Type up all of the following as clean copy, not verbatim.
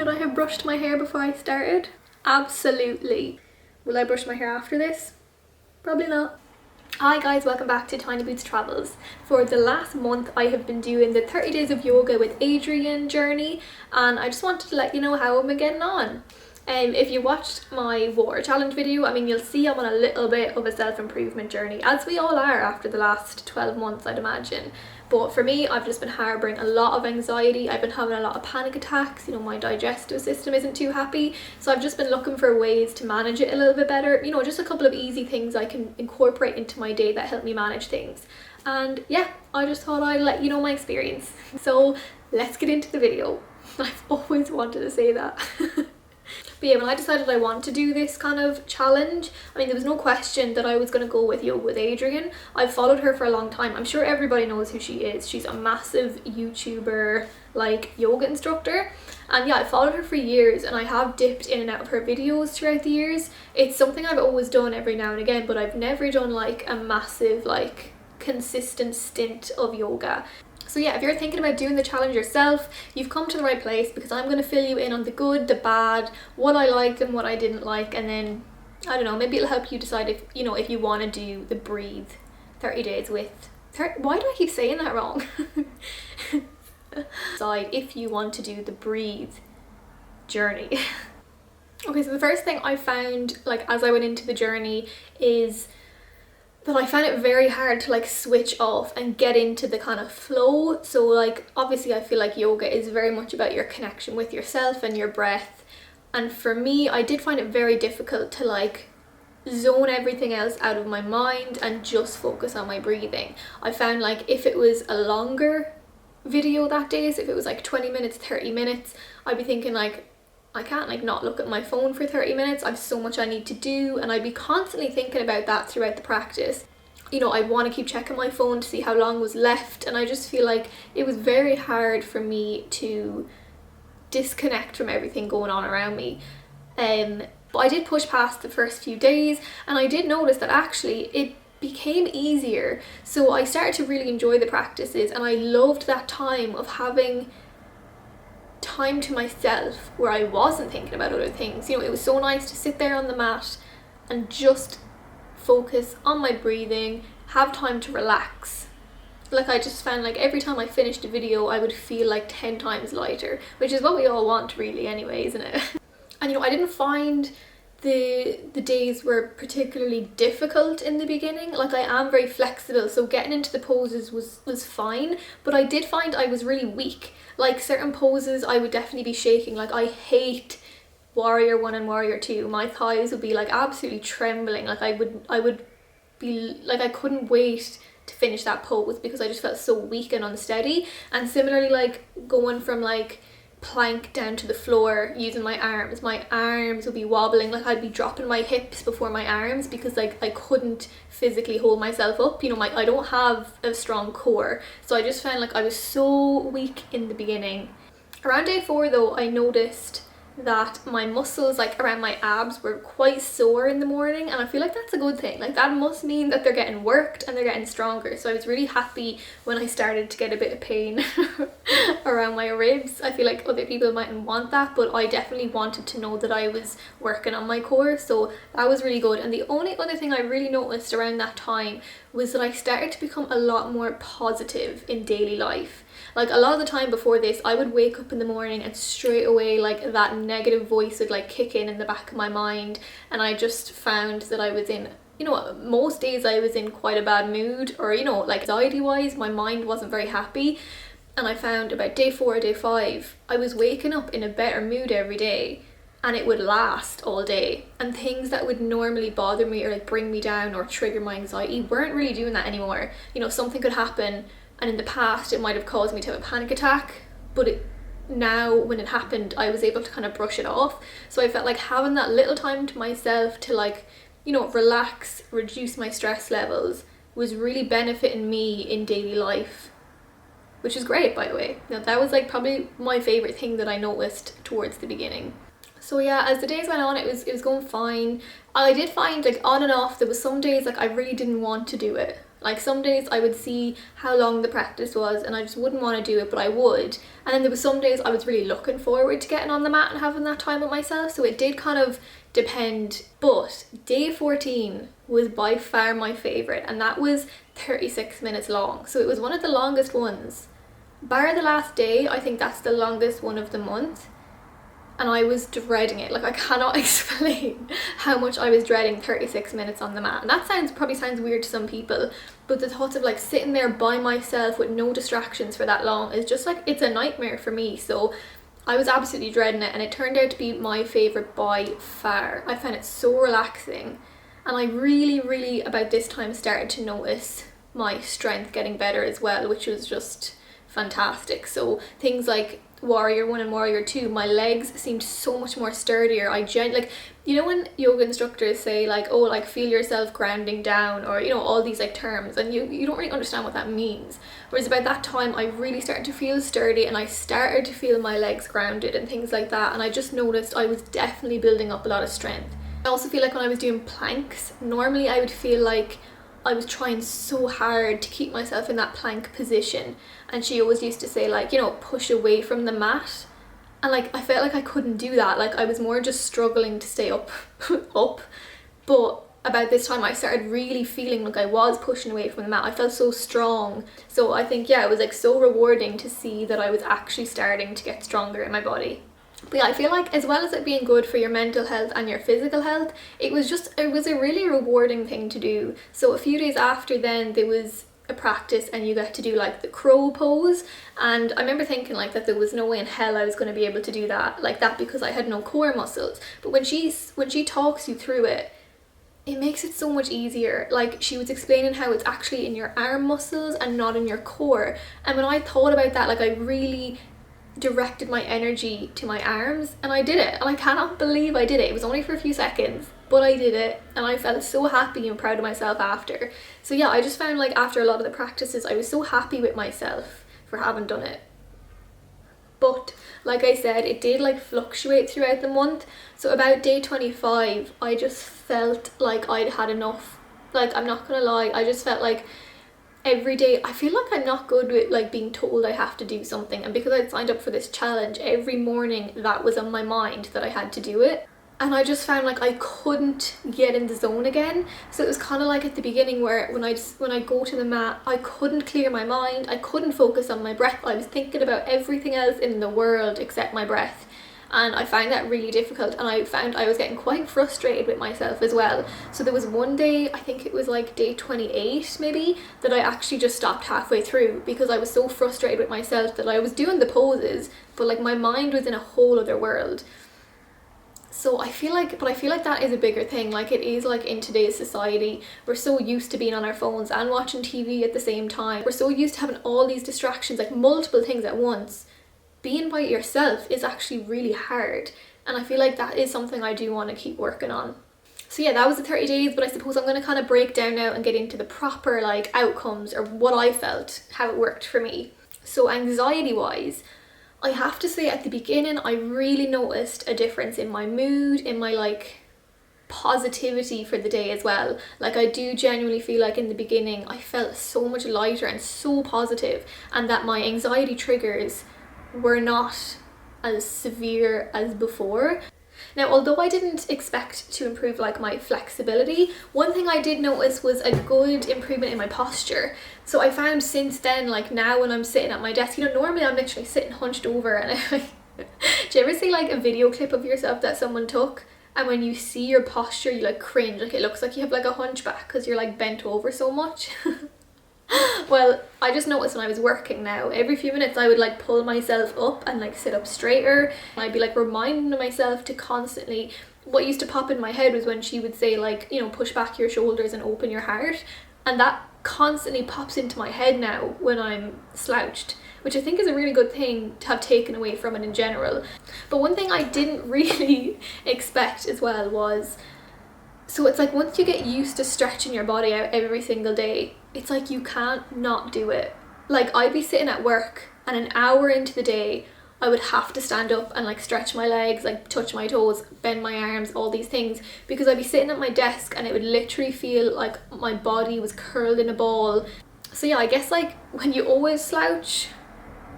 Should I have brushed my hair before I started? Absolutely. Will I brush my hair after this? Probably not. Hi guys, welcome back to Tiny Boots Travels. For the last month I have been doing the 30 days of yoga with Adriene journey, and I just wanted to let you know how I'm getting on. If you watched my water challenge video, I mean, you'll see I'm on a little bit of a self-improvement journey, as we all are after the last 12 months, I'd imagine. But for me, I've just been harbouring a lot of anxiety. I've been having a lot of panic attacks. You know, my digestive system isn't too happy. So I've just been looking for ways to manage it a little bit better. You know, just a couple of easy things I can incorporate into my day that help me manage things. And yeah, I just thought I'd let you know my experience. So let's get into the video. I've always wanted to say that. But yeah, when I decided I want to do this kind of challenge, I mean, there was no question that I was going to go with Yoga with Adriene. I've followed her for a long time. I'm sure everybody knows who she is. She's a massive YouTuber, like, yoga instructor. And yeah, I followed her for years, and I have dipped in and out of her videos throughout the years. It's something I've always done every now and again, but I've never done like a massive, like, consistent stint of yoga. So yeah, if you're thinking about doing the challenge yourself, you've come to the right place, because I'm going to fill you in on the good, the bad, what I liked and what I didn't like, and then, I don't know, maybe it'll help you decide if, you know, if you want to do the breathe 30 days with... Why do I keep saying that wrong? Decide if you want to do the breathe journey. Okay, so the first thing I found, like, as I went into the journey is that I found it very hard to like switch off and get into the kind of flow. So like, obviously I feel like yoga is very much about your connection with yourself and your breath, and for me I did find it very difficult to like zone everything else out of my mind and just focus on my breathing. I found like if it was a longer video that day, so if it was like 20 minutes, 30 minutes, I'd be thinking like, I can't like not look at my phone for 30 minutes. I've so much I need to do, and I'd be constantly thinking about that throughout the practice. You know, I'd want to keep checking my phone to see how long was left, and I just feel like it was very hard for me to disconnect from everything going on around me. But I did push past the first few days, and I did notice that actually it became easier. So I started to really enjoy the practices, and I loved that time of having time to myself where I wasn't thinking about other things. You know, it was so nice to sit there on the mat and just focus on my breathing, have time to relax. Like, I just found like every time I finished a video I would feel like 10 times lighter, which is what we all want really anyway, isn't it? And you know, I didn't find the days were particularly difficult in the beginning. Like, I am very flexible, so getting into the poses was fine, but I did find I was really weak. Like, certain poses I would definitely be shaking. Like, I hate warrior 1 and warrior 2. My thighs would be like absolutely trembling. Like, I would be like, I couldn't wait to finish that pose because I just felt so weak and unsteady. And similarly, like going from like plank down to the floor using my arms would be wobbling. Like, I'd be dropping my hips before my arms because like I couldn't physically hold myself up. You know, I don't have a strong core, so I just found like I was so weak in the beginning. Around day 4 though, I noticed that my muscles like around my abs were quite sore in the morning, and I feel like that's a good thing. Like, that must mean that they're getting worked and they're getting stronger. So I was really happy when I started to get a bit of pain around my ribs. I feel like other people mightn't want that, but I definitely wanted to know that I was working on my core, so that was really good. And the only other thing I really noticed around that time was that I started to become a lot more positive in daily life. Like, a lot of the time before this, I would wake up in the morning and straight away like that negative voice would like kick in the back of my mind, and I just found that I was in, you know, most days I was in quite a bad mood, or you know, like anxiety wise my mind wasn't very happy. And I found about day 4, day 5, I was waking up in a better mood every day, and it would last all day. And things that would normally bother me or like bring me down or trigger my anxiety weren't really doing that anymore. You know, something could happen, and in the past it might have caused me to have a panic attack, but now when it happened I was able to kind of brush it off. So I felt like having that little time to myself to like, you know, relax, reduce my stress levels was really benefiting me in daily life, which is great, by the way. Now, that was like probably my favorite thing that I noticed towards the beginning. So yeah, as the days went on, it was going fine. I did find like on and off there was some days like I really didn't want to do it. Like some days I would see how long the practice was and I just wouldn't want to do it, but I would. And then there was some days I was really looking forward to getting on the mat and having that time with myself. So it did kind of depend. But day 14 was by far my favourite, and that was 36 minutes long. So it was one of the longest ones. Bar the last day, I think that's the longest one of the month. And I was dreading it. Like, I cannot explain how much I was dreading 36 minutes on the mat. And that probably sounds weird to some people, but the thoughts of like sitting there by myself with no distractions for that long is just like, it's a nightmare for me. So I was absolutely dreading it, and it turned out to be my favourite by far. I found it so relaxing, and I really about this time started to notice my strength getting better as well, which was just fantastic. So things like Warrior 1 and Warrior 2, my legs seemed so much more sturdier. Like, you know when yoga instructors say like, oh, like feel yourself grounding down, or you know, all these like terms, and you don't really understand what that means. Whereas about that time I really started to feel sturdy, and I started to feel my legs grounded and things like that, and I just noticed I was definitely building up a lot of strength. I also feel like when I was doing planks, normally I would feel like I was trying so hard to keep myself in that plank position, and she always used to say like, you know, push away from the mat, and like I felt like I couldn't do that. Like I was more just struggling to stay up. But about this time I started really feeling like I was pushing away from the mat. I felt so strong. So I think, yeah, it was like so rewarding to see that I was actually starting to get stronger in my body. But yeah, I feel like as well as it being good for your mental health and your physical health, it was a really rewarding thing to do. So a few days after then, there was a practice and you get to do like the crow pose, and I remember thinking like that there was no way in hell I was going to be able to do that like that because I had no core muscles. But when she talks you through it, it makes it so much easier. Like she was explaining how it's actually in your arm muscles and not in your core, and when I thought about that, like I really directed my energy to my arms, and I did it, and I cannot believe I did it. It was only for a few seconds, but I did it, and I felt so happy and proud of myself after. So yeah, I just found like after a lot of the practices I was so happy with myself for having done it. But like I said, it did like fluctuate throughout the month. So about day 25 I just felt like I'd had enough. Like, I'm not gonna lie, I just felt like every day I feel like I'm not good with like being told I have to do something, and because I'd signed up for this challenge, every morning that was on my mind that I had to do it, and I just found like I couldn't get in the zone again. So it was kind of like at the beginning where when I go to the mat, I couldn't clear my mind, I couldn't focus on my breath, I was thinking about everything else in the world except my breath. And I found that really difficult, and I found I was getting quite frustrated with myself as well. So there was one day, I think it was like day 28 maybe, that I actually just stopped halfway through because I was so frustrated with myself that I was doing the poses, but like my mind was in a whole other world. So I feel like that is a bigger thing. Like it is like in today's society, we're so used to being on our phones and watching TV at the same time. We're so used to having all these distractions, like multiple things at once. Being by yourself is actually really hard, and I feel like that is something I do want to keep working on. So yeah, that was the 30 days, but I suppose I'm going to kind of break down now and get into the proper like outcomes, or what I felt, how it worked for me. So anxiety wise, I have to say at the beginning I really noticed a difference in my mood, in my like positivity for the day as well. Like I do genuinely feel like in the beginning I felt so much lighter and so positive, and that my anxiety triggers were not as severe as before. Now, although I didn't expect to improve like my flexibility, one thing I did notice was a good improvement in my posture. So I found since then, like now when I'm sitting at my desk, you know, normally I'm literally sitting hunched over, and do you ever see like a video clip of yourself that someone took, and when you see your posture you like cringe, like it looks like you have like a hunchback because you're like bent over so much? Well, I just noticed when I was working now, every few minutes I would like pull myself up and like sit up straighter. I'd be like reminding myself to constantly, what used to pop in my head was when she would say like, you know, push back your shoulders and open your heart, and that constantly pops into my head now when I'm slouched, which I think is a really good thing to have taken away from it in general. But one thing I didn't really expect as well was, so it's like once you get used to stretching your body out every single day, it's like you can't not do it. Like I'd be sitting at work and an hour into the day I would have to stand up and like stretch my legs, like touch my toes, bend my arms, all these things, because I'd be sitting at my desk and it would literally feel like my body was curled in a ball. So yeah, I guess like when you always slouch,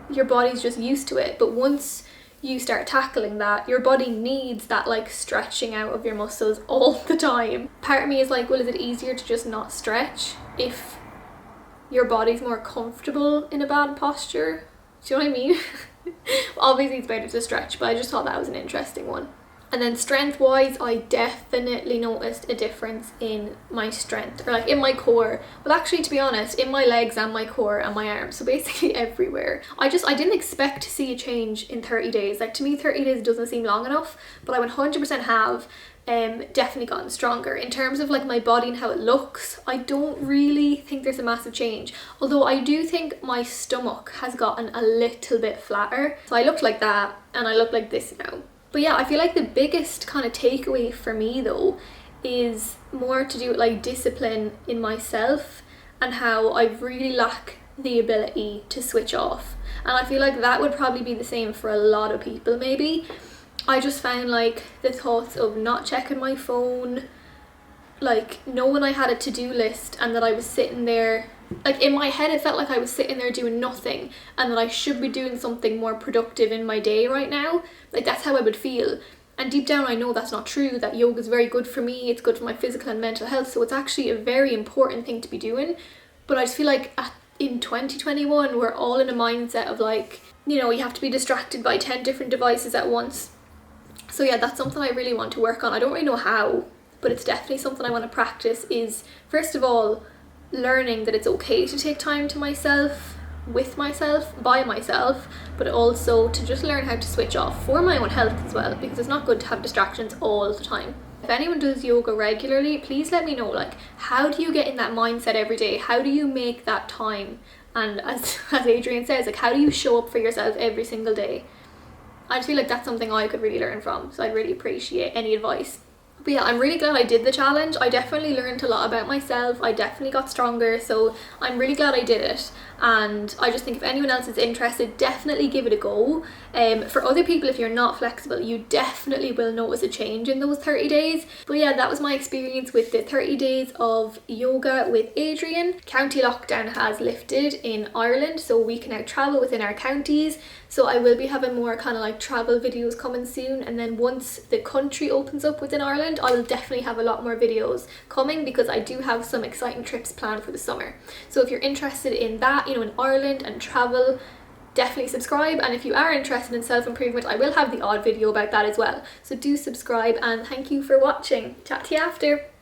your body's just used to it, but once you start tackling that, your body needs that like stretching out of your muscles all the time. Part of me is like, well, is it easier to just not stretch if your body's more comfortable in a bad posture? Do you know what I mean? Obviously it's better to stretch, but I just thought that was an interesting one. And then strength wise, I definitely noticed a difference in my strength, or like in my core. Well, actually, to be honest, in my legs and my core and my arms, so basically everywhere. I didn't expect to see a change in 30 days. Like, to me 30 days doesn't seem long enough, but I 100% have definitely gotten stronger. In terms of like my body and how it looks, I don't really think there's a massive change, although I do think my stomach has gotten a little bit flatter. So I looked like that and I look like this now. But yeah, I feel like the biggest kind of takeaway for me though is more to do with like discipline in myself and how I really lack the ability to switch off. And I feel like that would probably be the same for a lot of people maybe. I just found like the thoughts of not checking my phone, like knowing I had a to-do list and that I was sitting there, like in my head it felt like I was sitting there doing nothing and that I should be doing something more productive in my day right now. Like that's how I would feel. And deep down I know that's not true, that yoga is very good for me, it's good for my physical and mental health, so it's actually a very important thing to be doing. But I just feel like in 2021 we're all in a mindset of like, you know, you have to be distracted by 10 different devices at once. So yeah, that's something I really want to work on. I don't really know how, but it's definitely something I want to practice, is first of all learning that it's okay to take time to myself, with myself, by myself, but also to just learn how to switch off for my own health as well, because it's not good to have distractions all the time. If anyone does yoga regularly, please let me know, like, how do you get in that mindset every day? How do you make that time? And as Adriene says, like, how do you show up for yourself every single day? I just feel like that's something I could really learn from, so I'd really appreciate any advice. But yeah, I'm really glad I did the challenge. I definitely learned a lot about myself. I definitely got stronger, so I'm really glad I did it. And I just think if anyone else is interested, definitely give it a go. For other people, if you're not flexible, you definitely will notice a change in those 30 days. But yeah, that was my experience with the 30 days of yoga with Adriene. County lockdown has lifted in Ireland, so we can now travel within our counties. So I will be having more kind of like travel videos coming soon, and then once the country opens up within Ireland, I will definitely have a lot more videos coming, because I do have some exciting trips planned for the summer. So if you're interested in that, you know, in Ireland and travel, definitely subscribe. And if you are interested in self-improvement, I will have the odd video about that as well. So do subscribe, and thank you for watching. Chat to you after.